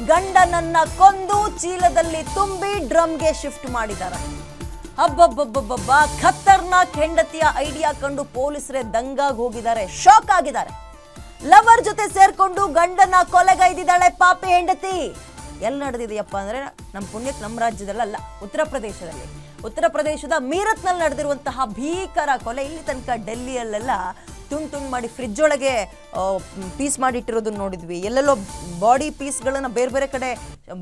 ಗಂಡನನ್ನ ಕೊಂದು ಚೀಲದಲ್ಲಿ ತುಂಬಿ ಡ್ರಮ್ಗೆ ಶಿಫ್ಟ್ ಮಾಡಿದ್ದಾರೆ. ಅಬ್ಬಬ್ಬಬ್ಬಬ್ಬ, ಖತರ್ನಾಕ್ ಹೆಂಡತಿಯ ಐಡಿಯಾ ಕಂಡು ಪೊಲೀಸರೇ ದಂಗಾಗಿ ಹೋಗಿದ್ದಾರೆ, ಶಾಕ್ ಆಗಿದ್ದಾರೆ. ಲವರ್ ಜೊತೆ ಸೇರ್ಕೊಂಡು ಗಂಡನ ಕೊಲೆಗೈದಿದ್ದಾಳೆ ಪಾಪಿ ಹೆಂಡತಿ. ಎಲ್ಲಿ ನಡೆದಿದೆಯಪ್ಪ ಅಂದ್ರೆ ನಮ್ಮ ಪುಣ್ಯಕ್ಕೆ ನಮ್ಮ ರಾಜ್ಯದಲ್ಲ, ಉತ್ತರ ಪ್ರದೇಶದ ಮೀರತ್ನಲ್ಲಿ ನಡೆದಿರುವಂತಹ ಭೀಕರ ಕೊಲೆ. ಇಲ್ಲಿ ತನಕ ಡೆಲ್ಲಿಯಲ್ಲೆಲ್ಲ ತುಂಡು ಮಾಡಿ ಫ್ರಿಜ್ ಒಳಗೆ ಪೀಸ್ ಮಾಡಿಟ್ಟಿರೋದನ್ನ ನೋಡಿದ್ವಿ, ಎಲ್ಲೆಲ್ಲೋ ಬಾಡಿ ಪೀಸ್ಗಳನ್ನ ಬೇರೆ ಬೇರೆ ಕಡೆ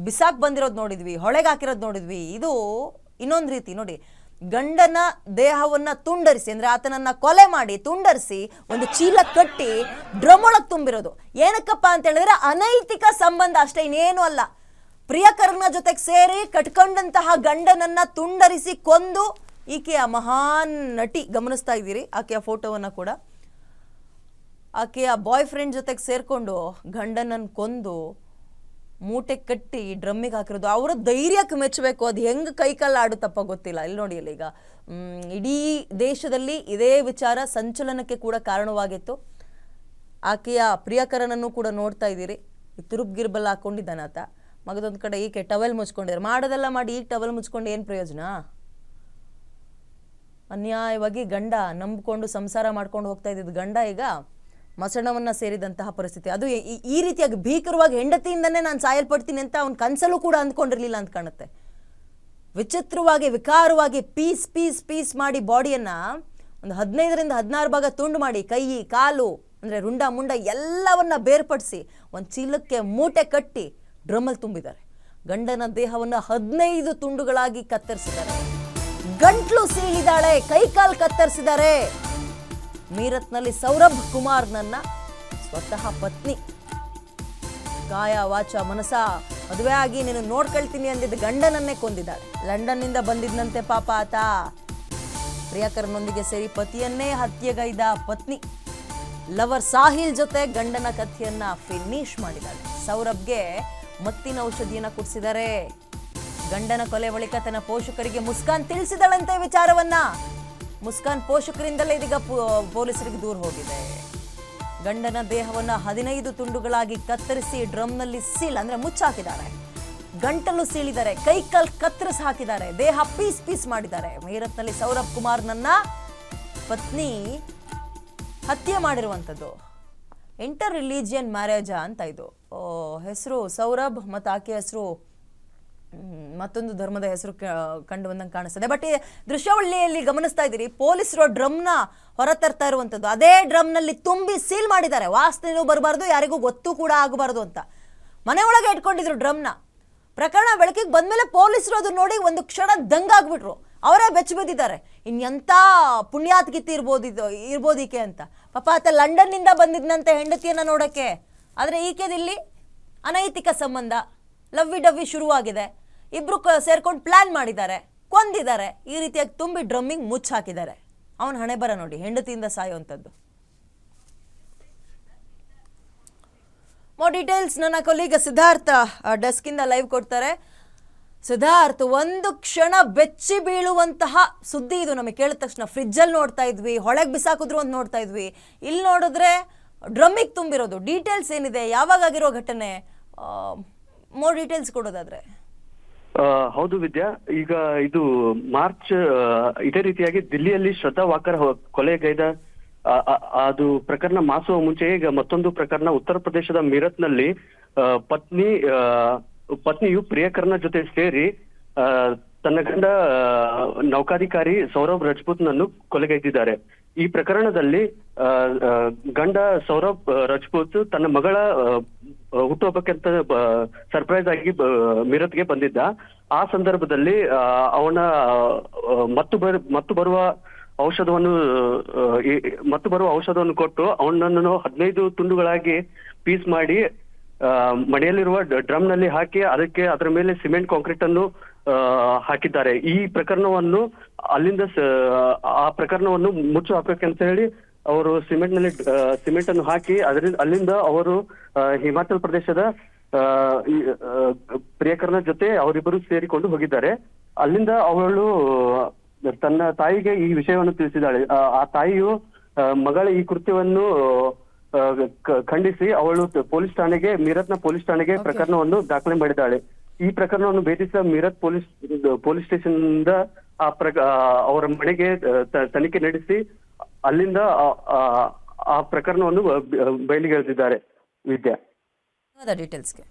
ಬಿಸಾಕ್ ಬಂದಿರೋದು ನೋಡಿದ್ವಿ, ಹೊಳೆಗೆ ಹಾಕಿರೋದು ನೋಡಿದ್ವಿ. ಇದು ಇನ್ನೊಂದು ರೀತಿ ನೋಡಿ, ಗಂಡನ ದೇಹವನ್ನ ತುಂಡರಿಸಿ ಅಂದ್ರೆ ಆತನನ್ನ ಕೊಲೆ ಮಾಡಿ ತುಂಡರಿಸಿ ಒಂದು ಚೀಲ ಕಟ್ಟಿ ಡ್ರಮ್ ಒಳಗೆ ತುಂಬಿರೋದು. ಏನಕ್ಕಪ್ಪ ಅಂತ ಹೇಳಿದ್ರೆ ಅನೈತಿಕ ಸಂಬಂಧ ಅಷ್ಟೇ, ಇನ್ನೇನು ಅಲ್ಲ. ಪ್ರಿಯಕರನ ಜೊತೆಗೆ ಸೇರಿ ಕಟ್ಕೊಂಡಂತಹ ಗಂಡನನ್ನ ತುಂಡರಿಸಿ ಕೊಂದು, ಈಕೆಯ ಮಹಾನ್ ನಟಿ ಗಮನಿಸ್ತಾ ಇದ್ದೀರಿ ಆಕೆಯ ಫೋಟೋವನ್ನ ಕೂಡ, ಆಕೆಯ ಬಾಯ್ ಫ್ರೆಂಡ್ ಜೊತೆಗೆ ಸೇರ್ಕೊಂಡು ಗಂಡನನ್ನು ಕೊಂದು ಮೂಟೆ ಕಟ್ಟಿ ಡ್ರಮ್ಮಿಗೆ ಹಾಕಿರೋದು. ಅವರ ಧೈರ್ಯಕ್ಕೆ ಮೆಚ್ಚಬೇಕು. ಅದು ಹೆಂಗೆ ಕೈಕಲ್ಲ ಆಡುತ್ತಪ್ಪ ಗೊತ್ತಿಲ್ಲ. ಇಲ್ಲಿ ನೋಡಿ, ಅಲ್ಲಿ ಈಗ ಇಡೀ ದೇಶದಲ್ಲಿ ಇದೇ ವಿಚಾರ ಸಂಚಲನಕ್ಕೆ ಕೂಡ ಕಾರಣವಾಗಿತ್ತು. ಆಕೆಯ ಪ್ರಿಯಕರನನ್ನು ಕೂಡ ನೋಡ್ತಾ ಇದ್ದೀರಿ, ತಿರುಬ್ಗಿರ್ಬಲ್ ಹಾಕೊಂಡಿದ್ದಾನೆ ಆತ. ಮಗದೊಂದು ಕಡೆ ಈಕೆ ಟವೆಲ್ ಮುಚ್ಕೊಂಡಿದ್ದಾರೆ. ಮಾಡೋದೆಲ್ಲ ಮಾಡಿ ಈಗ ಟವೆಲ್ ಮುಚ್ಕೊಂಡು ಏನು ಪ್ರಯೋಜನ? ಅನ್ಯಾಯವಾಗಿ ಗಂಡ ನಂಬಿಕೊಂಡು ಸಂಸಾರ ಮಾಡ್ಕೊಂಡು ಹೋಗ್ತಾ ಇದ್ದಿದ್ದು ಗಂಡ ಈಗ ಮಸಣವನ್ನ ಸೇರಿದಂತಹ ಪರಿಸ್ಥಿತಿ. ಅದು ಈ ರೀತಿಯಾಗಿ ಭೀಕರವಾಗಿ ಹೆಂಡತಿಯಿಂದನೇ ನಾನು ಸಾಯಲ್ಪಡ್ತೀನಿ ಅಂತ ಅವ್ನ ಕನಸಲ್ಲೂ ಕೂಡ ಅಂದ್ಕೊಂಡಿರ್ಲಿಲ್ಲ ಅಂತ ಕಾಣುತ್ತೆ. ವಿಚಿತ್ರವಾಗಿ ವಿಕಾರವಾಗಿ ಪೀಸ್ ಪೀಸ್ ಪೀಸ್ ಮಾಡಿ ಬಾಡಿಯನ್ನ ಒಂದು 15ರಿಂದ 16 ಭಾಗ ತುಂಡು ಮಾಡಿ ಕೈ ಕಾಲು ಅಂದ್ರೆ ರುಂಡ ಮುಂಡ ಎಲ್ಲವನ್ನ ಬೇರ್ಪಡಿಸಿ ಒಂದು ಚೀಲಕ್ಕೆ ಮೂಟೆ ಕಟ್ಟಿ ಡ್ರಮ್ಮಲ್ಲಿ ತುಂಬಿದ್ದಾರೆ. ಗಂಡನ ದೇಹವನ್ನು 15 ತುಂಡುಗಳಾಗಿ ಕತ್ತರಿಸಿದ್ದಾರೆ. ಗಂಟ್ಲು ಸೀಳಿದಾಳೆ, ಕೈಕಾಲು ಕತ್ತರಿಸಿದ್ದಾರೆ. ಮೀರತ್ನಲ್ಲಿ ಸೌರಭ್ ಕುಮಾರ್ನನ್ನ ಸ್ವತಃ ಪತ್ನಿ ಕಾಯ ವಾಚ ಮನಸ ಮದುವೆ ಆಗಿ ನೀನು ನೋಡ್ಕೊಳ್ತೀನಿ ಅಂದಿದ್ದ ಗಂಡನನ್ನೇ ಕೊಂದಿದ್ದಾಳೆ. ಲಂಡನ್ನಿಂದ ಬಂದಿದ್ದಂತೆ ಪಾಪ ಆತ. ಪ್ರಿಯಕರನೊಂದಿಗೆ ಸೇರಿ ಪತಿಯನ್ನೇ ಹತ್ಯೆಗೈದ ಪತ್ನಿ ಲವರ್ ಸಾಹಿಲ್ ಜೊತೆ ಗಂಡನ ಕಥೆಯನ್ನ ಫಿನಿಶ್ ಮಾಡಿದ್ದಾಳೆ. ಸೌರಭ್ಗೆ ಮತ್ತಿನ ಔಷಧಿಯನ್ನ ಕುಡಿಸಿದ್ದಾರೆ. ಗಂಡನ ಕೊಲೆ ಬಳಿಕ ತನ್ನ ಪೋಷಕರಿಗೆ ಮುಸ್ಕಾನ್ ತಿಳಿಸಿದಳಂತೆ ವಿಚಾರವನ್ನ. ಮುಸ್ಕಾನ್ ಪೋಷಕರಿಂದಲೇ ಇದೀಗ ಪೊಲೀಸರಿಗೆ ದೂರ ಹೋಗಿದೆ. ಗಂಡನ ದೇಹವನ್ನ 15 ತುಂಡುಗಳಾಗಿ ಕತ್ತರಿಸಿ ಡ್ರಮ್ನಲ್ಲಿ ಸೀಲ್ ಅಂದ್ರೆ ಮುಚ್ಚಾಕಿದ್ದಾರೆ. ಗಂಟಲು ಸೀಳಿದ್ದಾರೆ, ಕೈಕಾಲ್ ಕತ್ತರಿಸಿ ಹಾಕಿದ್ದಾರೆ, ದೇಹ ಪೀಸ್ ಪೀಸ್ ಮಾಡಿದ್ದಾರೆ. ಮೀರತ್ನಲ್ಲಿ ಸೌರಭ್ ಕುಮಾರ್ನನ್ನ ಪತ್ನಿ ಹತ್ಯೆ ಮಾಡಿರುವಂಥದ್ದು. ಇಂಟರ್ ರಿಲಿಜಿಯನ್ ಮ್ಯಾರೇಜಾ ಅಂತ ಇದು. ಹೆಸರು ಸೌರಭ್ ಮತ್ತು ಆಕೆ ಹೆಸರು ಮತ್ತೊಂದು ಧರ್ಮದ ಹೆಸರು ಕಂಡು ಬಂದಂಗೆ ಕಾಣಿಸ್ತದೆ. ಬಟ್ ಈ ದೃಶ್ಯಾವಳಿಯಲ್ಲಿ ಗಮನಿಸ್ತಾ ಇದ್ದೀರಿ, ಪೊಲೀಸರು ಡ್ರಮ್ನ ಹೊರತರ್ತಾ ಇರುವಂಥದ್ದು. ಅದೇ ಡ್ರಮ್ನಲ್ಲಿ ತುಂಬಿ ಸೀಲ್ ಮಾಡಿದ್ದಾರೆ. ವಾಸನೆಯೂ ಬರಬಾರ್ದು, ಯಾರಿಗೂ ಗೊತ್ತು ಕೂಡ ಆಗಬಾರ್ದು ಅಂತ ಮನೆ ಒಳಗೆ ಇಟ್ಕೊಂಡಿದ್ರು ಡ್ರಮ್ನ. ಪ್ರಕರಣ ಬೆಳಕಿಗೆ ಬಂದ್ಮೇಲೆ ಪೊಲೀಸರು ಅದನ್ನ ನೋಡಿ ಒಂದು ಕ್ಷಣ ದಂಗಾಗ್ಬಿಟ್ರು. ಅವರೇ ಬೆಚ್ಚ ಬಿದ್ದಿದ್ದಾರೆ. ಇನ್ನೆಂಥ ಪುಣ್ಯಾತ್ಗಿತ್ತಿ ಇರ್ಬೋದು ಈಕೆ ಅಂತ. ಪಾಪ ಆತ ಲಂಡನ್ನಿಂದ ಬಂದಿದ್ನಂತೆ ಹೆಂಡತಿಯನ್ನ ನೋಡೋಕ್ಕೆ. ಆದರೆ ಈಕೆದಿಲ್ಲಿ ಅನೈತಿಕ ಸಂಬಂಧ, ಲವ್ವಿ ಡವ್ವಿ ಶುರುವಾಗಿದೆ. ಇಬ್ರು ಸೇರ್ಕೊಂಡು ಪ್ಲಾನ್ ಮಾಡಿದ್ದಾರೆ, ಕೊಂದಿದ್ದಾರೆ. ಈ ರೀತಿಯಾಗಿ ತುಂಬಿ ಡ್ರಮ್ಮಿಂಗ್ ಮುಚ್ಚಾಕಿದ್ದಾರೆ. ಅವನ ಹಣೆ ಬರ ನೋಡಿ, ಹೆಂಡತಿಯಿಂದ ಸಾಯುವಂಥದ್ದು. ಮೋರ್ ಡೀಟೇಲ್ಸ್ ನನ್ನ ಕೊಲೀಗ ಸಿದ್ಧಾರ್ಥ ಡೆಸ್ಕಿಂದ ಲೈವ್ ಕೊಡ್ತಾರೆ. ಸಿದ್ಧಾರ್ಥ್, ಒಂದು ಕ್ಷಣ ಬೆಚ್ಚಿ ಬೀಳುವಂತಹ ಸುದ್ದಿ ಇದು. ನಮಗೆ ಕೇಳಿದ ತಕ್ಷಣ ಫ್ರಿಜ್ಜಲ್ಲಿ ನೋಡ್ತಾ ಇದ್ವಿ, ಹೊಳೆಗೆ ಬಿಸಾಕಿದ್ರು ಅಂತ ನೋಡ್ತಾ ಇದ್ವಿ. ಇಲ್ಲಿ ನೋಡಿದ್ರೆ ಡ್ರಮ್ಮಿಗೆ ತುಂಬಿರೋದು. ಡೀಟೇಲ್ಸ್ ಏನಿದೆ, ಯಾವಾಗ ಆಗಿರೋ ಘಟನೆ, ಮೋರ್ ಡೀಟೇಲ್ಸ್ ಕೊಡೋದಾದ್ರೆ? ಹೌದು ವಿದ್ಯಾ, ಈಗ ಇದು ಮಾರ್ಚ್ ಇದೇ ರೀತಿಯಾಗಿ ದಿಲ್ಲಿಯಲ್ಲಿ ಶ್ರದ್ಧಾ ವಾಕರ್ ಕೊಲೆಗೈದ ಅದು ಪ್ರಕರಣ ಮಾಸುವ ಮುಂಚೆ ಈಗ ಮತ್ತೊಂದು ಪ್ರಕರಣ ಉತ್ತರ ಪ್ರದೇಶದ ಮೀರತ್ನಲ್ಲಿ ಪತ್ನಿಯು ಪ್ರಿಯಕರನ ಜೊತೆ ಸೇರಿ ತನ್ನ ಗಂಡ ನೌಕಾಧಿಕಾರಿ ಸೌರಭ್ ರಜಪೂತ್ನನ್ನು ಕೊಲೆಗೈದಿದ್ದಾರೆ. ಈ ಪ್ರಕರಣದಲ್ಲಿ ಗಂಡ ಸೌರಭ್ ರಜಪೂತ್ ತನ್ನ ಮಗಳ ಹುಟ್ಟುಹಬ್ಬಕ್ಕೆ ಅಂತ ಸರ್ಪ್ರೈಸ್ ಆಗಿ ಮೀರತ್ಗೆ ಬಂದಿದ್ದ. ಆ ಸಂದರ್ಭದಲ್ಲಿ ಅವನ ಮತ್ತು ಬರುವ ಔಷಧವನ್ನು ಕೊಟ್ಟು ಅವನನ್ನು 15 ತುಂಡುಗಳಾಗಿ ಪೀಸ್ ಮಾಡಿ ಮನೆಯಲ್ಲಿರುವ ಡ್ರಮ್ ನಲ್ಲಿ ಹಾಕಿ ಅದರ ಮೇಲೆ ಸಿಮೆಂಟ್ ಕಾಂಕ್ರೀಟ್ ಅನ್ನು ಹಾಕಿದ್ದಾರೆ. ಈ ಪ್ರಕರಣವನ್ನು ಆ ಪ್ರಕರಣವನ್ನು ಮುಚ್ಚು ಹಾಕಬೇಕಂತ ಹೇಳಿ ಅವರು ಸಿಮೆಂಟ್ ಅನ್ನು ಹಾಕಿ ಅಲ್ಲಿಂದ ಅವರು ಹಿಮಾಚಲ್ ಪ್ರದೇಶದ ಪ್ರಿಯಕರನ ಜೊತೆ ಅವರಿಬ್ಬರು ಸೇರಿಕೊಂಡು ಹೋಗಿದ್ದಾರೆ. ಅಲ್ಲಿಂದ ಅವಳು ತನ್ನ ತಾಯಿಗೆ ಈ ವಿಷಯವನ್ನು ತಿಳಿಸಿದ್ದಾಳೆ. ಆ ತಾಯಿಯು ಮಗಳ ಈ ಕೃತ್ಯವನ್ನು ಖಂಡಿಸಿ ಅವಳು ಮೀರತ್ನ ಪೊಲೀಸ್ ಠಾಣೆಗೆ ಪ್ರಕರಣವನ್ನು ದಾಖಲೆ ಮಾಡಿದ್ದಾಳೆ. ಈ ಪ್ರಕರಣವನ್ನು ಭೇದಿಸಿದ ಮೀರತ್ ಪೊಲೀಸ್ ಸ್ಟೇಷನ್ ಇಂದ ಅವರ ಮನೆಗೆ ತನಿಖೆ ನಡೆಸಿ ಅಲ್ಲಿಂದ ಆ ಪ್ರಕರಣವನ್ನು ಬಯಲಿಗೆಳೆದಿದ್ದಾರೆ. ವಿದ್ಯಾ ಡೀಟೇಲ್ಸ್ಗೆ